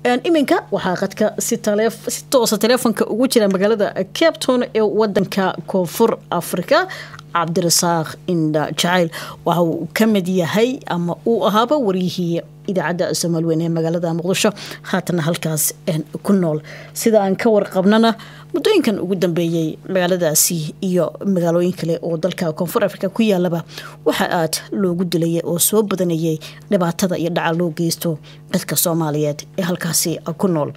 iminka waxaa qadka si toosa teleefonka ugu jira magaalada Cape Town ee wadanka Koonfur Afrika Cabdirasaaq Indha Jacayl waxa uu ka mid yahay ama uu ahaaba wariyihii idaacadda Soomaaliyeed ee magaalada Muqdisho haatana halkaas ku nool sida aan ka warqabnana muddooyinkan ugu dambeeyay magaaladaasi iyo magaalooyin kale oo dalka Koonfur Afrika ku yaalaba waxa aad loogu dilay oo soo badanayay dhibaatada iyo dhaca loo geysto dadka Soomaaliyeed ee halkaasi ku nool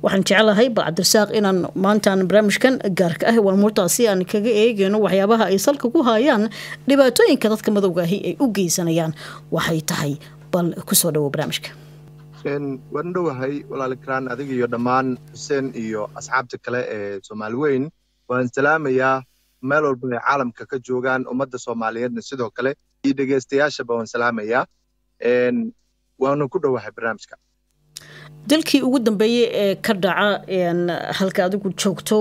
waxaan jecelahay Cabdirasaaq inaan maantaan barnaamijkan gaarka ah warmurtaasi aan kaga eegayno waxyaabaha ay salka ku hayaan dhibaatooyinka dadka madowga ah ay u geysanayaan waxay tahay bal ku soo dhawo barnaamijka waan dhawahay walaalkaan adiga iyo dhammaan Xuseen iyo asxaabta kale ee Soomaaliweyn waan salaamayaa meel walba ee caalamka ka joogaan ummadda Soomaaliyeedna sidoo kale iyo dhageystayaashaba waan salaamayaa waan ku dhawahay barnaamijka dalkii ugu dambeeyay ee ka dhaca halka adigu joogto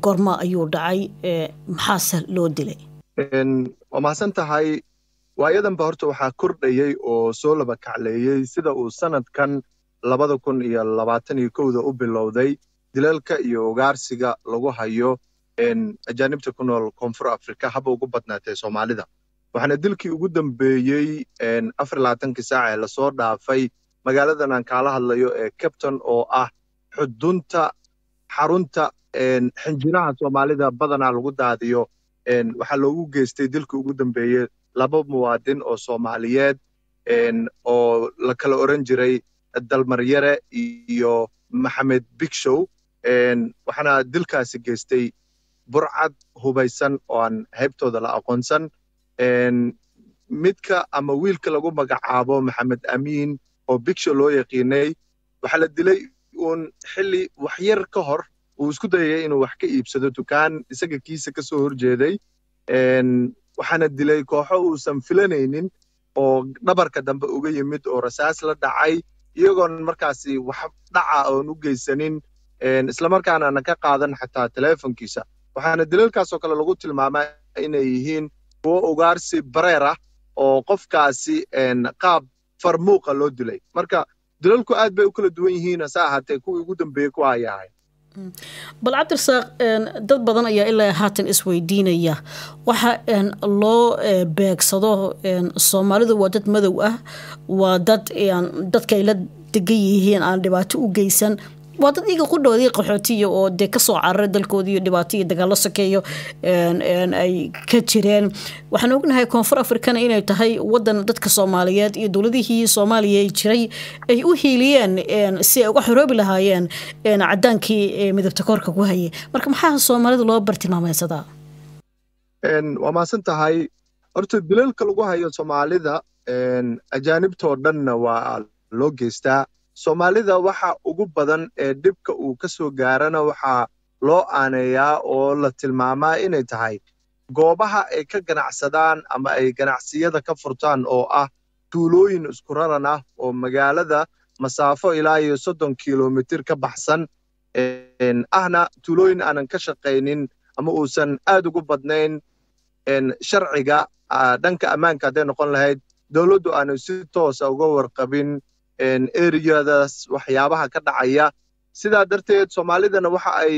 goorma ayuu dhacay maxaa loo dilay waa mahadsan tahay waayadanba horta waxaa kordhayay oo soo laba kacleeyay sida uu sanadkan 2021 u bilowday dilalka iyo ugaarsiga lagu hayo ajaanibta ku nool Koonfur Afrika haba ugu badnaatay Soomaalida waxaana dilkii ugu dambeeyay 24 saac ee la soo dhaafay magaaladan aan kala hadlayo ee Cape Town oo ah xarunta xinjiraha Soomaalida badanaa lagu daadiyo waxa loogu geystay dilkii ugu dambeeyay laba muwaadin oo Soomaaliyeed oo la kala oran jiray Dalmaryare iyo Maxamed Bigshow waxaana dilkaasi geystay burcad hubaysan oo aan heybtooda la aqoonsan midka ama wiilka lagu magacaabo Maxamed Amiin oo Bigshow loo yaqiinay waxa la dilay xilli wax yar ka hor uu isku dayay inuu wax ka iibsado dukaan isaga kiisa ka soo horjeeday waxaana dilay kooxo uusan filanaynin oo dhabarka dambe uga yimid oo rasaas la dhacay iyagoon markaasi wax dhaca oo u geysanin isla markaana ka qaadan xataa teleefankiisa waxaana dilalkaas oo kale lagu tilmaamaa inay yihiin kuwo ugaarsi bareer ah oo qofkaasi qaab farmuuqa loo dilay marka dilalku aad bay u kala duwan yihiin asaahate kuwii ugu dambeeyay ku ayahay bal Cabdirasaaq dad badan ayaa ilaa haatan isweydiinaya waxa loo beegsado Soomaalidu waa dad madow ah waa dadka ay la degan yihiin aan dhibaato u geysan waa dad iga qudhoodii qaxootiga oo de ka soo cararay dalkoodii dhibaato iyo dagaal la sakeeyo ay ka jireen waxaan ognahay Koonfur Afrikana inay tahay wadan dadka Soomaaliyeed iyo dawladihii Soomaaliya ay jiray ay u hiiliyeen si ay uga xoroobi lahaayeen cadaankii midabta koorka ku hayay marka maxaa Soomaalida loo bartilmaameedsadaa waa maasan tahay horta dilalka lagu hayo Soomaalida ajaanibtoo dhanna waa loo geystaa Soomaalida waxa ugu badan ee dibka uu ka soo gaarana waxa loo aaneeyaa oo la tilmaamaa inay tahay goobaha ay ka ganacsadaan ama ay ganacsiyada ka furtaan oo ah tuulooyin isku raran ah oo magaalada masaafo ilaa 30 kiiloomitir ka baxsan ahna tuulooyin aanan ka shaqaynin ama uusan aad ugu badnayn sharciga dhanka ammaanka haday noqon lahayd dawladdu aanu si toos ah uga warqabin areadaas waxyaabaha ka dhacaya sidaa darteed Soomaalidana waxa ay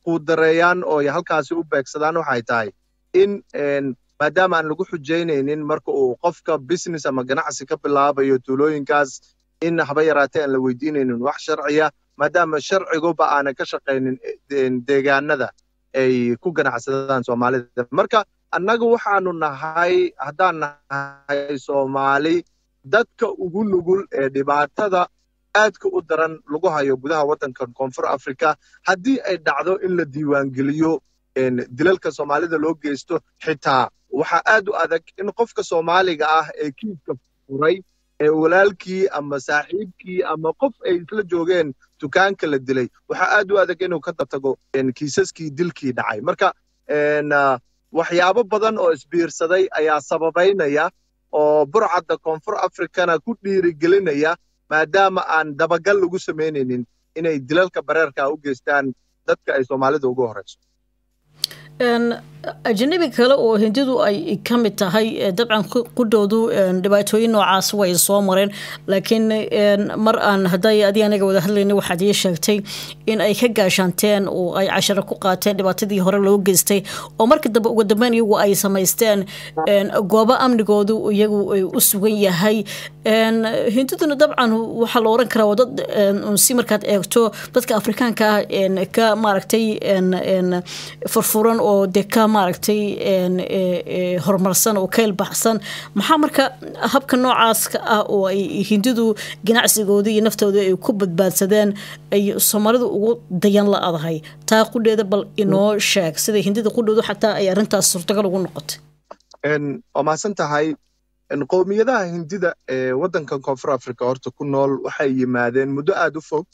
quudareeyaan oo halkaasi u beegsadaan waxay tahay in maadaama aan lagu xujeynaynin marka uu qofka business ama ganacsi ka bilaabayo tuulooyinkaas in haba yaraatee aan la weydiinaynin wax sharciya maadaama sharciguba aan ka shaqaynin deegaanada ay ku ganacsadaan Soomaalida marka annagu waxaanu nahay haddaan nahay Soomaali dadka ugu nugul ee dhibaatada aadka u daran lagu hayo gudaha wadanka Koonfur Afrika haddii ay dhacdo in la diiwaan geliyo dilalka Soomaalida loo geysto xitaa waxa aad u adag in qofka Soomaaliga ah ee kiiska furay ee walaalkii ama saaxiibkii ama qof ay isla joogeen dukaanka la dilay waxa aad u adag inuu ka tago kiisaskii dilkii dhacay marka waxyaabo badan oo isbiirsaday ayaa sababaynaya oo burcadda Koonfur Afrikana ku dhiirigelinaya maadaama aan dabagal lagu sameynaynin inay dilalka bareerka u geystaan dadka ay Soomaalida ugu horeyso ajnabi kale oo hindidu ay ka mid tahay dabcan qudhoodu dhibaatooyin noocaas way soo mareen laakiin mar aan hadday adii anaga wada hadlayna waxaad ii sheegtay in ay ka gaashaanteen oo ay casharo ku qaateen dhibaatadii hore loo geystay oo markii dambe ugu dambeyn iyagu ay samaysteen goobo amnigoodu iyagu u sugan yahay hindiduna dabcan waxaa la oran karaa dad si markaad eegto dadka afrikaanka ah ka maaragtay furfuran oo de ka maaragtay horumarsan oo keel baxsan maxaa marka habka noocaas ah oo ay hindidu ganacsigooda iyo naftooda ay ku badbaadsadeen ay Soomaalidu ugu dayan la adahay taa qudheeda bal inoo sheeg sida hindida qudhoodu xataa ay arintaas suurtagal ugu noqotay oo maasan tahay qowmiyadaha hindida ee wadankan Koonfur Afrika horta ku nool waxay yimaadeen muddo aad u fog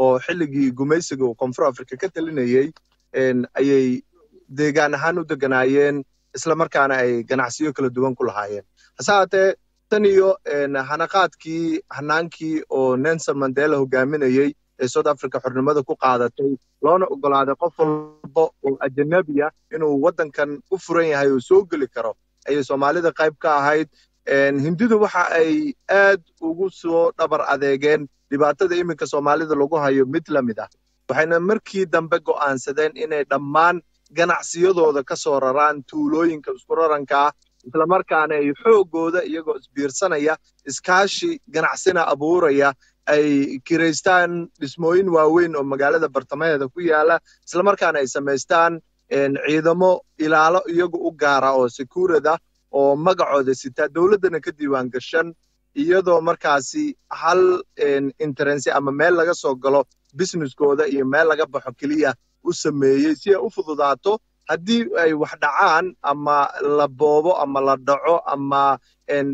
oo xilligii gumaysiga Koonfur Afrika ka talinayay ayay deegaan ahaan u deganaayeen isla markaana ay ganacsiyo kala duwan ku lahaayeen hasaatee tan iyo hanaqaadkii hanaankii oo Nelson Mandela hogaaminayay ee South Africa xornimada ku qaadatay loona ogolaaday qof walba oo ajnabi ah inuu wadankan u furan yahay oo soo gali karo ay Soomaalida qayb ka ahayd hindidu waxa ay aad ugu soo dhabar adeegeen dhibaatada iminka Soomaalida lagu hayo mid la mid ah waxayna markii dambe go'aansadeen inay dhammaan ganacsiyadooda ka soo raraan tuulooyinka isku raranka isla markaana ay xoogooda iyagoo isbiirsanaya iskaashi ganacsina abuuraya ay kireystaan dhismooyin waaweyn oo magaalada bartamaheeda ku yaala isla markaana ay samaystaan ciidamo ilaalo iyagu u gaara oo security oo magacooda sita dawladana ka diiwaan gashan iyadoo markaasi hal interest ama meel laga soo galo businesskooda iyo meel laga baxo kaliya u sameeyay si ay u fududaato haddii ay wax dhacaan ama la boobo ama la dhaco ama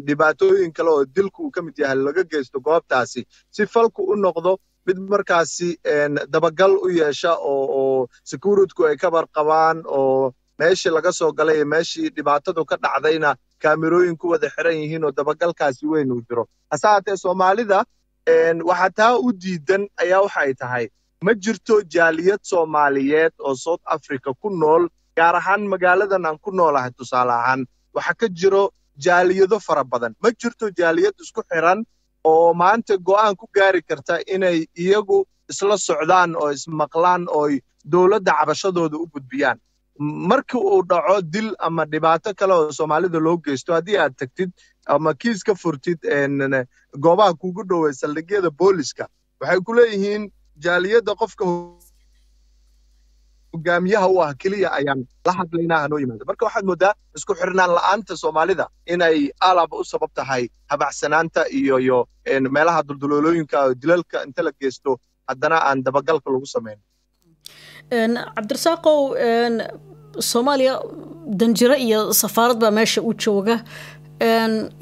dhibaatooyin kale oo dilku ka mid yahay laga geysto goobtaasi si falku u noqdo mid markaasi dabagal u yeesha oo security-ku ay ka barqabaan oo meeshii laga soo galay meeshii dhibaatadu ka dhacdayna kaamirooyin ku wada xiran yihiin oo dabagalkaasi weyn uu jiro hasaatee Soomaalida waxa taa u diidan ayaa waxay tahay ma jirto jaaliyad Soomaaliyeed oo South Africa ku nool gaar ahaan magaaladan aan ku noolahay tusaale ahaan waxa ka jiro jaaliyado fara badan ma jirto jaaliyad isku xiran oo maanta go'aan ku gaari karta inay iyagu isla socdaan oo ismaqlaan oo dawladda cabashadooda u gudbiyaan markii uu dhaco dil ama dhibaato kale oo Soomaalida loo geysto hadii aad tagtid ama kiis ka furtid goobaha kugu dhow saldhigyada booliska waxay ku leeyihiin jaaliyada qofka hogaamiyaha u ah kaliya ayaan la hadlaynaa noo yimaado marka waxaad moodaa isku xirnaan la'aanta Soomaalida inay alaba u sabab tahay habacsanaanta iyo meelaha dulduloolooyinka dilalka inta la geysto haddana aan dabagalka lagu sameyn Cabdirasaaqow Soomaaliya danjiro iyo safaarad baa meesha u jooga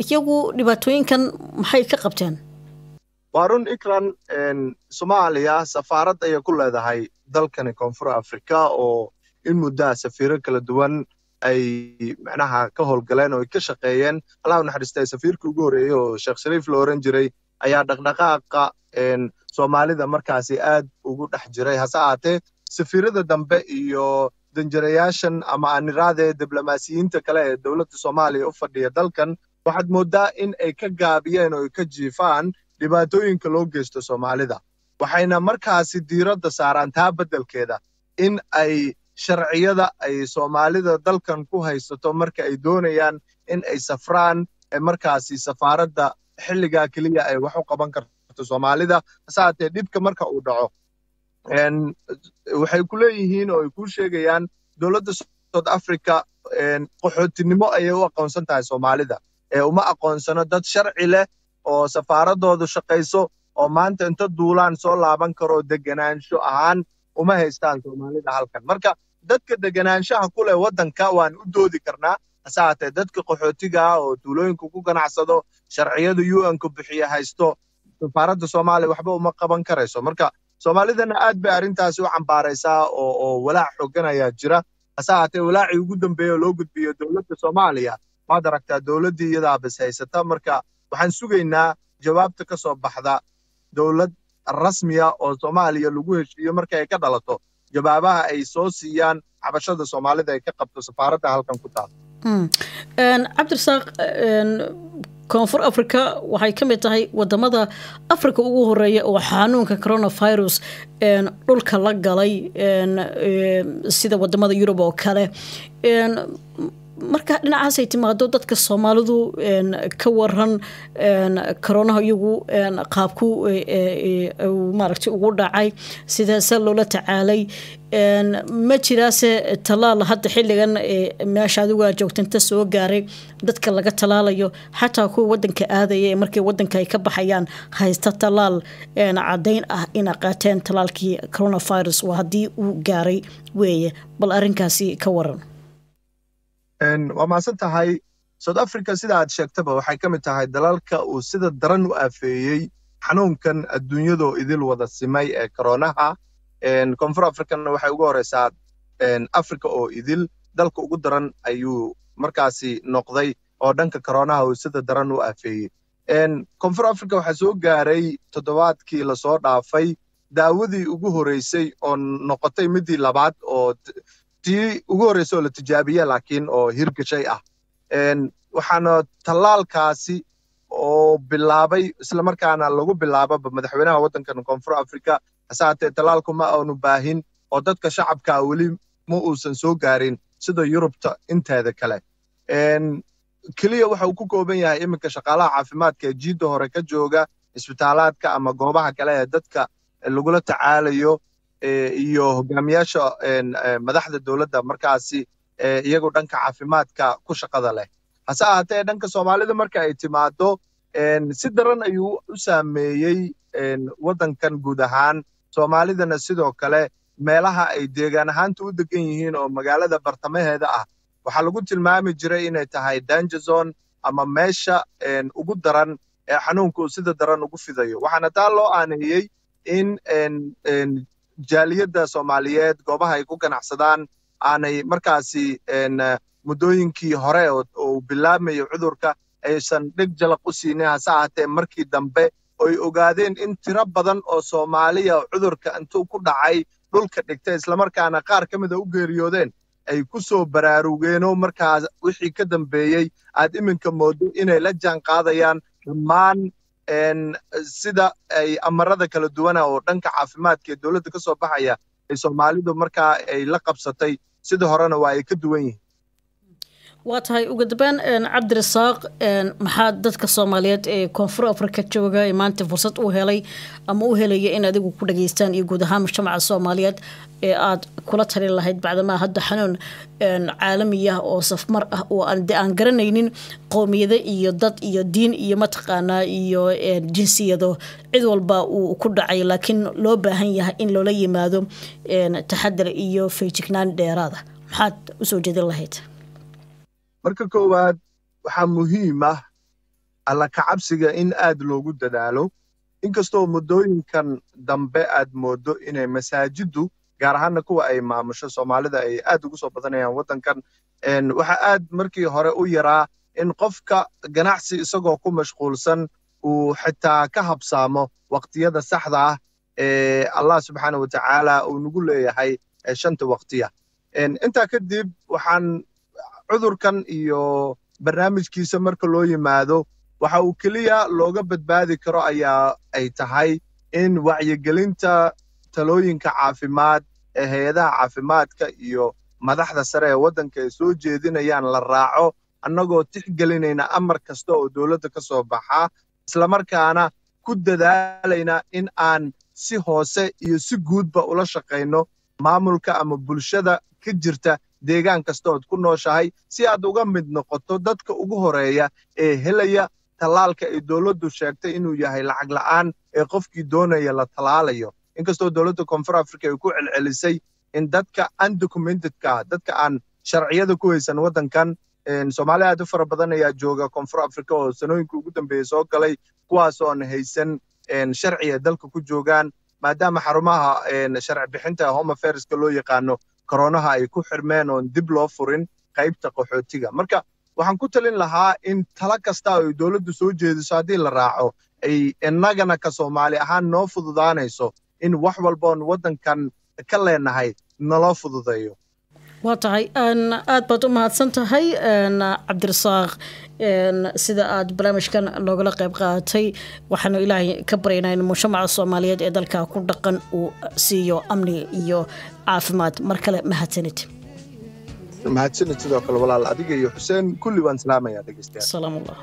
iyagu dhibaatooyinkan maxay ka qabteen Warun Ikran Soomaaliya safaarad ay ku leedahay dalkan Koonfur Afrika oo in muddo safiiro kala duwan ay macnaha ka howlgaleen oo ka shaqeeyeen Allah u naxariistay safiirkii ugu horeeyay oo Sheekh Shariif loo oran jiray ayaa dhaqdhaqaaqa Soomaalida markaasi aad ugu dhex jiray hasaatee safiirada dambe iyo danjirayaashan ama aaniraade diblomaasiyiinta kale ee dawladda Soomaaliya u fadhiya dalkan waxaad moodaa in ay ka gaabiyeen oo ka jiifaan dhibaatooyinka loo geysto Soomaalida waxayna markaasi diiradda saaraan taa bedelkeeda in ay sharciyada ay Soomaalida dalkan ku haysato marka ay doonayaan in ay safraan markaasi safaaradda xilliga kaliya ay wax u qaban karto Soomaalida saatee dhibka marka uu dhaco waxay ku leeyihiin oo ay ku sheegayaan dawladda South Africa qaxootinimo ay u aqoonsan tahay Soomaalida uma aqoonsano dad sharci leh oo safaaradoodu shaqayso oo maanta inta duulaan soo laaban karo deganaansho ahaan uma haystaan Soomaalida halkan marka dadka deganaanshaha ku leh wadanka waan u doodi karnaa hasaatee dadka qaxootiga oo duulooyinka ku ganacsado sharciyada UN ku bixiya haysto safaaradda Soomaaliya waxba uma qaban karayso marka Soomaalidana aad bay arintaasi u cambaaraysaa oo walaac xoogganaya jira hasaatee walaacii ugu dambeeyay loo gudbiyo dawladda Soomaaliya waad aragtaa dawladdii iyada bas haysata marka waxaan sugaynaa jawaabta ka soo baxda dawlad rasmi ah oo Soomaaliya lagu heshiiyo marka ay ka dhalato jawaabaha ay soo siiyaan cabashada Soomaalida ay ka qabto safaaradda halkan ku taal. Cabdirasaaq, koonfur Afrika waxay ka mid tahay wadamada Afrika ugu horeeya oo xanuunka coronavirus dhulka la galay sida wadamada Yurub oo kale. marka dhinacaas ay timaado dadka Soomaalidu ka waran corona iyagu qaabku maaragtay ugu dhacay sidaas loola tacaalay ma jiraase talaal hadda xilligan meesha adigu aad joogto inta soo gaaray dadka laga talaalayo xataa kuwa wadanka aadaya markay wadanka ay ka baxayaan haysta talaal cadeyn ah in qaateen talaalkii coronavirus waa hadii uu gaaray weeye bal arrinkaasi ka waran. waa maasan tahay South Africa sida aad sheegtaba waxay ka mid tahay dalalka uu sida daran u afeeyay xanuunkan adduunyada idil wada simay ee coronaha. Koonfur Afrikana waxay ugu horeysaa Afrika oo idil dalka ugu daran ayuu markaasi noqday oo dhanka coronaha uu sida daran u afeeyay. Koonfur Afrika waxa soo gaaray toddobaadkii la soo dhaafay daawadii ugu horeysay oo noqotay midii labaad oo tii ugu horeysay oo la tijaabiyay laakiin oo hirgashay ah. waxaana talaalkaasi oo bilaabay isla markaana lagu bilaabay madaxweynaha wadankan Koonfur Afrika asaatee talaalku ma aanu baahin oo dadka shacabka wali ma uusan soo gaarin sida Yurubta inteeda kale. kaliya waxa uu ku kooban yahay iminka shaqaalaha caafimaadka ee jiida hore ka jooga isbitaalaadka ama goobaha kale ee dadka lagula tacaalayo iyo hogaamiyaasha madaxda dawladda markaasi iyagu dhanka caafimaadka ku shaqada leh. hase ahaatee dhanka Soomaalida marka ay timaado si daran ayuu u saameeyay wadankan guud ahaan. Soomaalidana sidoo kale meelaha ay deegaan ahaanta u degan yihiin oo magaalada bartamaheeda ah waxaa lagu tilmaami jiray inay tahay danger zone ama meesha ugu daran ee xanuunku sida daran ugu fidayo. waxaana taa loo aaneeyay in jaaliyadda Soomaaliyeed goobaha ay ku ganacsadaan aanay markaasi muddooyinkii hore oo bilaabmay cudurka aysan dhig jalaq u siinin. hase ahaatee markii dambe ay ogaadeen in tiro badan oo Soomaaliya cudurka intuu ku dhacay dhulka dhigtay isla markaana qaar ka mid ah u geeriyoodeen ay ku soo baraarugeenoo markaas wixii ka dambeeyay aad iminka moodo inay la jaan qaadayaan dhammaan sida ay amarada kala duwan oo dhanka caafimaadka ee dawladda ka soo baxaya ay Soomaalidu markaa ay la qabsatay sida horena waa ay ka duwan yihiin. waa tahay ugu dambeyn Cabdirasaaq maxaa dadka Soomaaliyeed ee Koonfur Afrika jooga ee maanta fursad u helay ama u helaya in adigu ku dhageystaan iyo guud ahaan mujtamaca Soomaaliyeed ee aad kula talin lahayd bacdama hadda xanuun caalami ah oo safmar ah oo aan garanaynin qowmiyada iyo dad iyo diin iyo mataqaana iyo jinsiyado cid walba uu ku dhacay laakiin loo baahan yahay in loola yimaado taxaddar iyo feejignaan dheeraad ah maxaad u soo jeedin lahayd? marka koowaad waxaa muhiim ah alla ka cabsiga in aad loogu dadaalo inkastoo muddooyinkan dambe aad moodo inay masaajiddu gaar ahaan kuwa ay maamusho Soomaalida ay aad ugu soo badanayaan wadankan. waxa aad markii hore u yaraa in qofka ganacsi isagoo ku mashquulsan uu xitaa ka habsaamo waqtiyada saxda ah ee Allah subhanahu wa ta'ala uu nagu leeyahay shanta waqtiya. intaa kadib waxaan cudurkan iyo barnaamijkiisa marka loo yimaado waxa uu kaliya looga badbaadi karo ayaa ay tahay in wacyigelinta talooyinka caafimaad ee hay'adaha caafimaadka iyo madaxda sare ee wadanka ay soo jeedinayaan la raaco annagoo tixgelinayna amar kasta oo dawladda ka soo baxa isla markaana ku dadaalayna in aan si hoose iyo si guudba ula shaqeyno maamulka ama bulshada ka jirta deegaan kasta oo ku nooshahay si aad uga mid noqoto dadka ugu horeeya ee helaya talaalka ay dawladdu sheegtay inuu yahay lacag la'aan ee qofkii doonaya la talaalayo. inkastoo dawladda Koonfur Afrika ay ku celcelisay in dadka undocumented-ka dadka aan sharciyada ku haysan wadankan Soomaaliya aad u fara badan ayaa jooga Koonfur Afrika oo sanooyinka ugu dambeeyay soo galay kuwaas oo aan haysan sharciga dalka ku joogaan maadaama xarumaha sharci bixinta Home Affairs-ka loo yaqaano coronaha ay ku xirmeen oo dib loo furin qaybta qaxootiga. marka waxaan ku talin lahaa in tala kasta oo dawladdu soo jeediso haddii la raaco ay innagana ka Soomaali ahaan noo fududaanayso in wax walba oo wadankan ka leenahay naloo fududeeyo واتعي أن أثبت مهاتسنتهاي أن عبد الرزاق أن سيدا أد برامج كان نقول قيب قاتي وحنو إلهي كبرينا إن مجتمع الصومالية إدالكا كل دقن وسيو أمني إيو عافمات مركلة مهاتسنت mahadsanid sidoo kale walaal adiga iyo Xuseen kulli waan salaamayaa dhageystayaal سلام الله